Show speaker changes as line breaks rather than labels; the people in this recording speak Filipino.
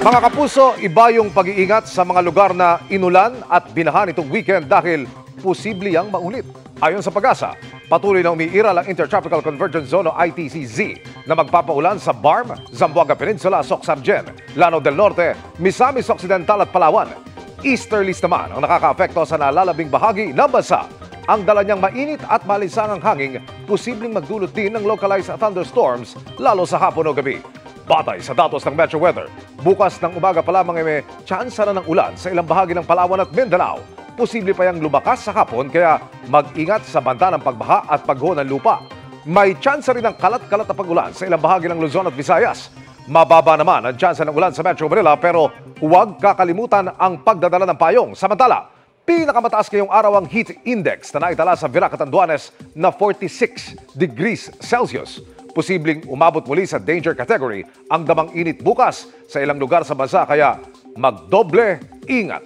Mga kapuso, iba yung pag-iingat sa mga lugar na inulan at binahan itong weekend dahil posible yang maulit. Ayon sa Pag-asa, patuloy na umiiral ang Intertropical Convergence Zone o ITCZ na magpapaulan sa Barm, Zamboanga Peninsula, Soc-Sargen, Lanao del Norte, Misamis Occidental at Palawan. Easterlies naman ang nakakaapekto sa nalalabing bahagi ng bansa. Ang dala niyang mainit at malinsangang hangin, posibleng magdulot din ng localized thunderstorms lalo sa hapon o gabi. Batay sa datos ng Metro Weather, bukas ng umaga pa lamang may tsansa na ng ulan sa ilang bahagi ng Palawan at Mindanao. Posible pa yang lumakas sa hapon kaya mag-ingat sa banta ng pagbaha at pagho ng lupa. May tsansa rin ng kalat-kalat na pag-ulan sa ilang bahagi ng Luzon at Visayas. Mababa naman ang tsansa ng ulan sa Metro Manila pero huwag kakalimutan ang pagdadala ng payong. Samantala, pinakamataas ngayong araw ang heat index na naitala sa Villa Catanduanes na 46 degrees Celsius. Posibleng umabot muli sa danger category ang damang init bukas sa ilang lugar sa bansa kaya magdoble ingat.